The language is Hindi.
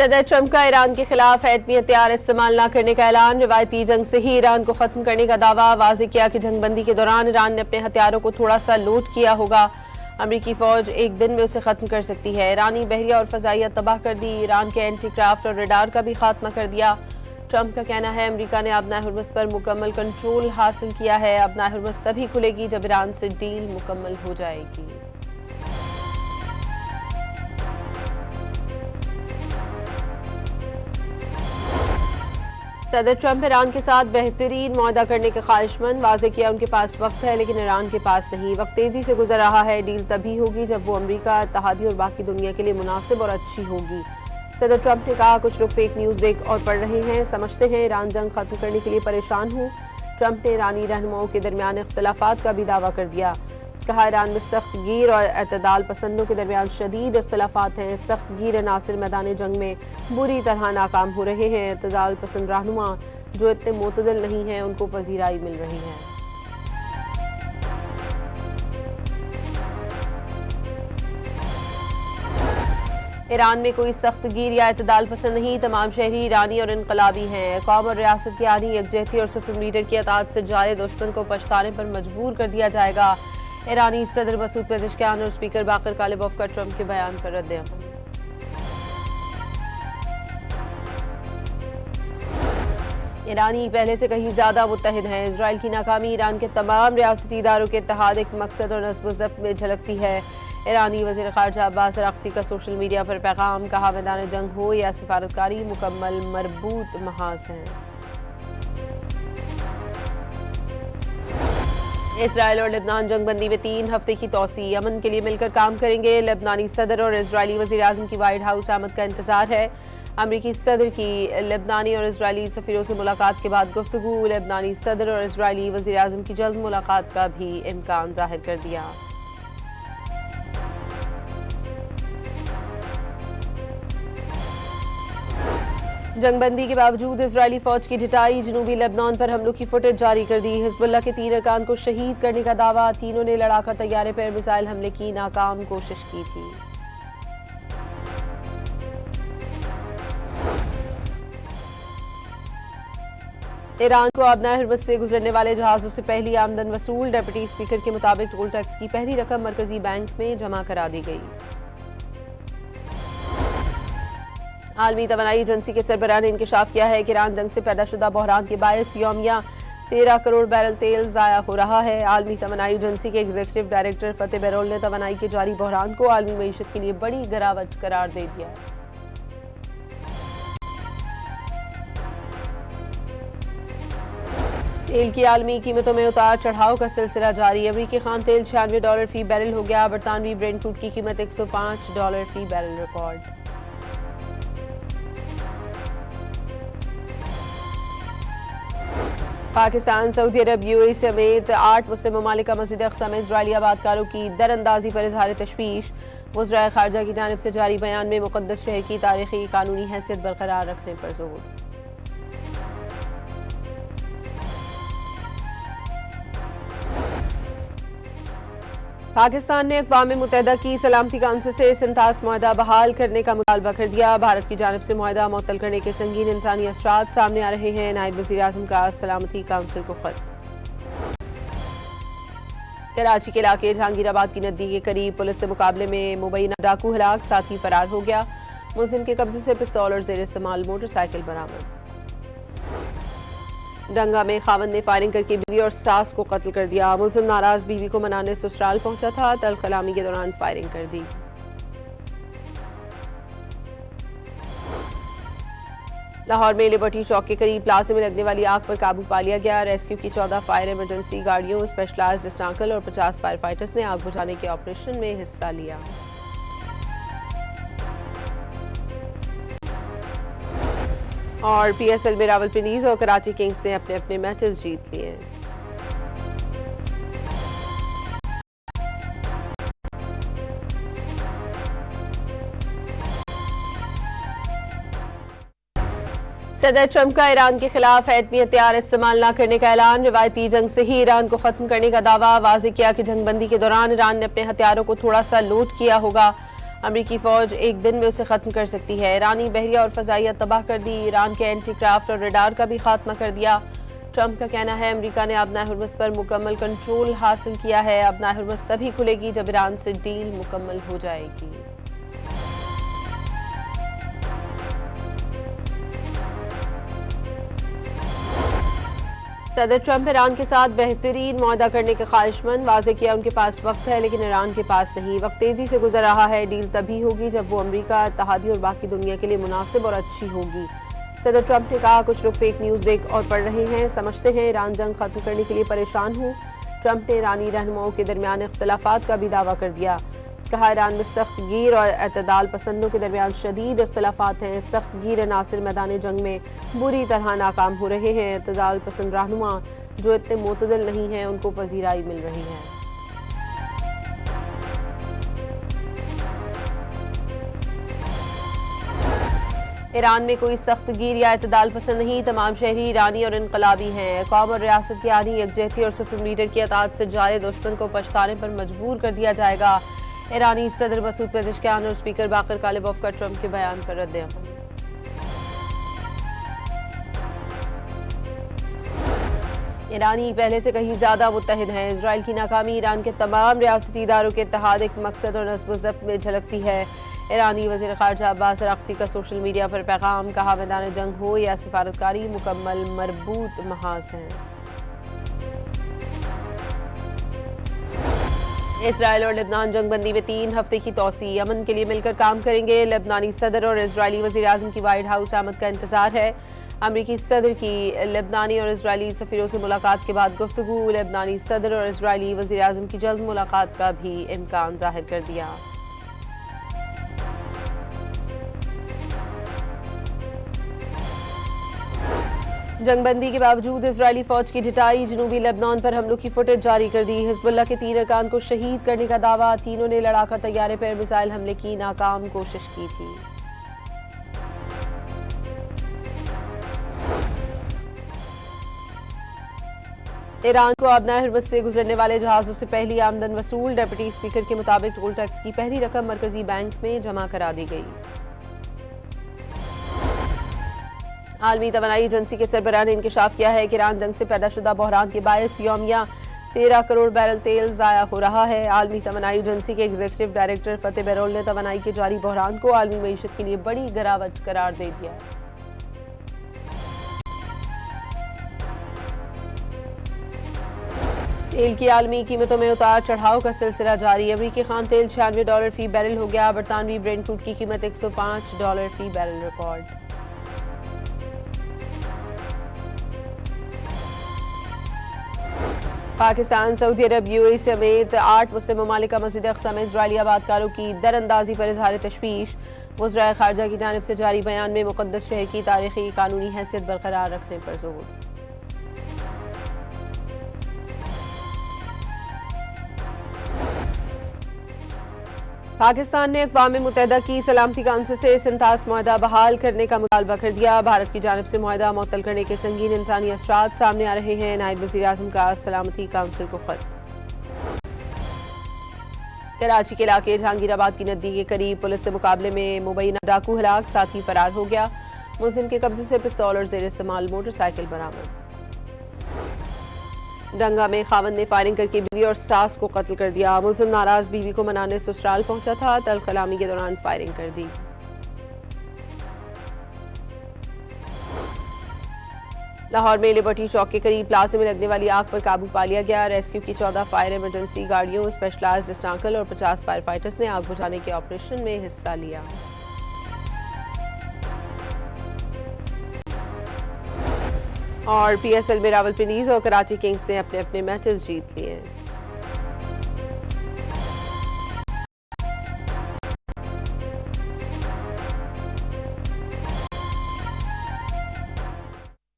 सदर ट्रंप का ईरान के खिलाफ एटमी हथियार इस्तेमाल न करने का ऐलान। रिवायती जंग से ही ईरान को खत्म करने का दावा। वाज़ेह किया कि जंगबंदी के दौरान ईरान ने अपने हथियारों को थोड़ा सा लोड किया होगा। अमरीकी फौज एक दिन में उसे खत्म कर सकती है। ईरानी बहरिया और फजाइया तबाह कर दी। ईरान के एंटी क्राफ्ट और रडार का भी खात्मा कर दिया। ट्रंप का कहना है अमेरिका ने अपना हुर्मुज़ पर मुकम्मल कंट्रोल हासिल किया है। अपना हुर्मुज़ तभी खुलेगी जब ईरान से डील मुकम्मल हो जाएगी। सदर ट्रंप ईरान के साथ बेहतरीन मुआहदा करने के ख्वाहिशमंद। वाज़ेह किया उनके पास वक्त है लेकिन ईरान के पास नहीं। वक्त तेजी से गुजर रहा है। डील तभी होगी जब वो अमेरिका, इत्तेहादी और बाकी दुनिया के लिए मुनासिब और अच्छी होगी। सदर ट्रंप ने कहा कुछ लोग फेक न्यूज़ देख और पढ़ रहे हैं, समझते हैं ईरान जंग खत्म करने के लिए परेशान हूँ। ट्रंप ने ईरानी रहनुमाओं के दरमियान इख्तलाफात का भी दावा कर दिया। कहा ईरान में सख्त गिर और एतदाल पसंदों के दरमियान शदीद इख्तलाफात हैं। सख्त गिर अनासिर मैदान जंग में बुरी तरह नाकाम हो रहे हैं। एतदाल पसंद रहनुमा जो इतने मोतदल नहीं हैं उनको पजीराई मिल रही है। ईरान में कोई सख्त गिर या एतदाल पसंद नहीं। तमाम शहरी ईरानी और इनकलाबी हैं। कौम और रियासत की आनी यकजहती और सुप्रीम लीडर की अताअत से जारे दुश्मन को पछताने पर मजबूर कर दिया जाएगा। ईरानी सदर मसूद पेज़ेश्कियान और स्पीकर बाकर कालिबोफ का ट्रंप के बयान पर रद्द-ए-अमल। ईरानी पहले से कहीं ज्यादा मुत्तहिद हैं। इजराइल की नाकामी ईरान के तमाम रियासती इदारों के इत्तेहाद, एक मकसद और नस्ब व ज़ब्त में झलकती है। ईरानी वज़ीर ख़ारजा अब्बास अराग़ची का सोशल मीडिया पर पैगाम। कहा मैदान जंग हो या सिफारतकारी मुकम्मल मरबूत महाज हैं। इसराइल और लेबनान जंगबंदी में 3 हफ्ते की तौसी। अमन के लिए मिलकर काम करेंगे। लेबनानी सदर और इजरायली वज़ीर आज़म की व्हाइट हाउस आमद का इंतजार है। अमरीकी सदर की लेबनानी और इजरायली सफीरों से मुलाकात के बाद गुफ्तगू। लेबनानी सदर और इजरायली वज़ीर आज़म की जल्द मुलाकात का भी इम्कान जाहिर कर दिया। जंगबंदी के बावजूद इजरायली फौज की ढिठाई। जनूबी लेबनान पर हमलों की फुटेज जारी कर दी। हिजबुल्लाह के 3 अरकान को शहीद करने का दावा। तीनों ने लड़ाका तैयारे पर मिसाइल हमले की नाकाम कोशिश की थी। ईरान को अपना हुर्मुज़ से गुजरने वाले जहाजों से पहली आमदन वसूल। डिप्टी स्पीकर के मुताबिक टोल टैक्स की पहली रकम मरकजी बैंक में जमा करा दी गई। आलमी तवानाई एजेंसी के सरबराह ने इंकशाफ किया है कि ईरान जंग से पैदाशुदा बहरान के बायस यौमिया 13 करोड़ बैरल तेल ज़ाया हो रहा है। आलमी तवानाई एजेंसी के एग्जीक्यूटिव डायरेक्टर फतेह बेरोल ने तवानाई के जारी बहरान को आलमी मईशत के लिए बड़ी गिरावट करार दे दिया। तेल की आलमी कीमतों में उतार चढ़ाव का सिलसिला जारी। अमरीकी खान तेल $96 फी बैरल हो गया। बरतानवी ब्रेंट क्रूड की कीमत $105 फी बैरल रिकॉर्ड। पाकिस्तान, सऊदी अरब, यूएई समेत 8 मुस्लिम ममालिक का मस्जिद अक़सा में इजरायली आबादकारों की दरअंदाजी पर इजहार तशवीश। वज़ीर ख़ारजा की जानिब से जारी बयान में मुक़द्दस शहर की तारीखी कानूनी हैसियत बरकरार रखने पर जोर। पाकिस्तान ने अक़वाम मुत्तहिदा की सलामती काउंसिल से सिंतास मुआहदा बहाल करने का मुतालबा कर दिया। भारत की जानिब से मुआहदा मुअत्तल करने के संगीन इंसानी असरात सामने आ रहे हैं। नायब वज़ीर आज़म का सलामती काउंसिल को खत। कराची के इलाके जहांगीराबाद की नदी के करीब पुलिस से मुकाबले में मुबैना डाकू हलाक, साथी फरार हो गया। मुलजिम के कब्जे से पिस्तौल और ज़ेर इस्तेमाल मोटरसाइकिल बरामद। दंगा में खावंद ने फायरिंग करके बीवी और सास को कत्ल कर दिया। मुलजिम नाराज बीवी को मनाने ससुराल पहुंचा था। तल्ख कलामी के दौरान फायरिंग कर दी। लाहौर में लिबर्टी चौक के करीब प्लाजा में लगने वाली आग पर काबू पा लिया गया। रेस्क्यू की 14 फायर इमरजेंसी गाड़ियों, स्पेशलाइज्ड स्नाकल और 50 फायर फाइटर्स ने आग बुझाने के ऑपरेशन में हिस्सा लिया। और पीएसएल में रावलपिंडी और कराची किंग्स ने अपने अपने मैचेस जीत लिए। सदर ट्रंप का ईरान के खिलाफ एटमी हथियार इस्तेमाल न करने का ऐलान। रिवायती जंग से ही ईरान को खत्म करने का दावा। वाज़ेह किया कि जंगबंदी के दौरान ईरान ने अपने हथियारों को थोड़ा सा लोड किया होगा। अमरीकी फौज एक दिन में उसे खत्म कर सकती है। ईरानी बहरिया और फजाइया तबाह कर दी। ईरान के एंटी क्राफ्ट और रडार का भी खात्मा कर दिया। ट्रंप का कहना है अमेरिका ने अपना हुर्मुज़ पर मुकम्मल कंट्रोल हासिल किया है। अपना हुर्मुज़ तभी खुलेगी जब ईरान से डील मुकम्मल हो जाएगी। सदर ट्रंप ईरान के साथ बेहतरीन मुआहदा करने के ख्वाहिशमंद। वाज़ेह किया उनके पास वक्त है लेकिन ईरान के पास नहीं। वक्त तेजी से गुजर रहा है। डील तभी होगी जब वो अमेरिका, इत्तेहादी और बाकी दुनिया के लिए मुनासिब और अच्छी होगी। सदर ट्रंप ने कहा कुछ लोग फेक न्यूज़ देख और पढ़ रहे हैं, समझते हैं ईरान जंग खत्म करने के लिए परेशान हूँ। ट्रंप ने ईरानी रहनुमाओं के दरमियान इख्तलाफात का भी दावा कर दिया। कहा ईरान में सख्त गिर और एतदाल पसंदों के दरमियान शदीद इख्तलाफात हैं। सख्त गिर अनासिर मैदान जंग में बुरी तरह नाकाम हो रहे हैं। एतदाल पसंद रहनुमा जो इतने मोतदल नहीं हैं उनको पजीराई मिल रही है। ईरान में कोई सख्त गिर या एतदाल पसंद नहीं। तमाम शहरी ईरानी और इनकलाबी हैं। कौम और रियासत की आनी यकजहती और सुप्रीम लीडर की अताअत से जारे दुश्मन को पछताने पर मजबूर कर दिया जाएगा। ईरानी सदर मसूद पेज़ेश्कियान और स्पीकर बाकर कालिबोफ का ट्रंप के बयान पर रद्द-ए-अमल। ईरानी पहले से कहीं ज्यादा मुत्तहिद हैं। इजराइल की नाकामी ईरान के तमाम रियासती इदारों के इत्तेहाद, एक मकसद और नस्ब व ज़ब्त में झलकती है। ईरानी वज़ीर ख़ारजा अब्बास अराग़ची का सोशल मीडिया पर पैगाम। कहा मैदान जंग हो या सिफारतकारी मुकम्मल मरबूत महाज हैं। इसराइल और लेबनान जंगबंदी में 3 हफ्ते की तौसी। अमन के लिए मिलकर काम करेंगे। लेबनानी सदर और इजरायली वज़ीर आज़म की व्हाइट हाउस आमद का इंतजार है। अमरीकी सदर की लेबनानी और इजरायली सफीरों से मुलाकात के बाद गुफ्तगू। लेबनानी सदर और इजरायली वज़ीर आज़म की जल्द मुलाकात का भी इम्कान जाहिर कर दिया। जंगबंदी के बावजूद इजरायली फौज की ढिठाई। जनूबी लेबनान पर हमलों की फुटेज जारी कर दी। हिजबुल्लाह के 3 अरकान को शहीद करने का दावा। तीनों ने लड़ाका तैयारे पर मिसाइल हमले की नाकाम कोशिश की थी। ईरान को आबना हुर्मुज़ से गुजरने वाले जहाजों से पहली आमदन वसूल। डिप्टी स्पीकर के मुताबिक टोल टैक्स की पहली रकम मरकजी बैंक में जमा करा दी गई। आलमी तवानाई एजेंसी के सरबराह ने इंकशाफ किया है कि ईरान जंग से पैदा शुदा बहरान के बायस यौमिया 13 करोड़ बैरल तेल ज़ाया हो रहा है। आलमी तवानाई एजेंसी के एग्जीक्यूटिव डायरेक्टर फतेह बेरोल ने तवानाई के जारी बहरान को आलमी मईशत के लिए बड़ी गिरावट करार दे दिया। तेल की आलमी कीमतों में उतार चढ़ाव का सिलसिला जारी। अमरीकी खान तेल $96 फी बैरल हो गया। बरतानवी ब्रेंट क्रूड की कीमत $105 फी बैरल रिकॉर्ड। पाकिस्तान, सऊदी अरब, यूएई समेत 8 मुस्लिम ममालिक का मस्जिद अक़सा में इजरायली आबादकारों की दरअंदाजी पर इज़हार तशवीश। वज़राए ख़ारजा की जानिब से जारी बयान में मुक़द्दस शहर की तारीख़ी कानूनी हैसियत बरकरार रखने पर जोर। पाकिस्तान ने अक़वाम मुत्तहिदा की सलामती काउंसिल से सिंतास मुआहदा बहाल करने का मुतालबा कर दिया। भारत की जानिब से मुआहदा मुअत्तल करने के संगीन इंसानी असरात सामने आ रहे हैं। नायब वज़ीर आज़म का सलामती काउंसिल को खत। कराची के इलाके जहांगीराबाद की नदी के करीब पुलिस से मुकाबले में मुबैना डाकू हलाक, साथी फरार हो गया। मुलजिम के कब्जे से पिस्तौल और जेर इस्तेमाल मोटरसाइकिल बरामद। दंगा में खावंद ने फायरिंग करके बीवी और सास को कत्ल कर दिया। मुलजिम नाराज बीवी को मनाने ससुराल पहुंचा था। तल कलामी के दौरान फायरिंग कर दी। लाहौर में लिबर्टी चौक के करीब प्लाजा में लगने वाली आग पर काबू पा लिया गया। रेस्क्यू की 14 फायर इमरजेंसी गाड़ियों, स्पेशलाइज्ड स्नाकल और 50 फायर फाइटर्स ने आग बुझाने के ऑपरेशन में हिस्सा लिया। और पीएसएल में रावलपिंडीज और कराची किंग्स ने अपने अपने मैचेस जीत लिए।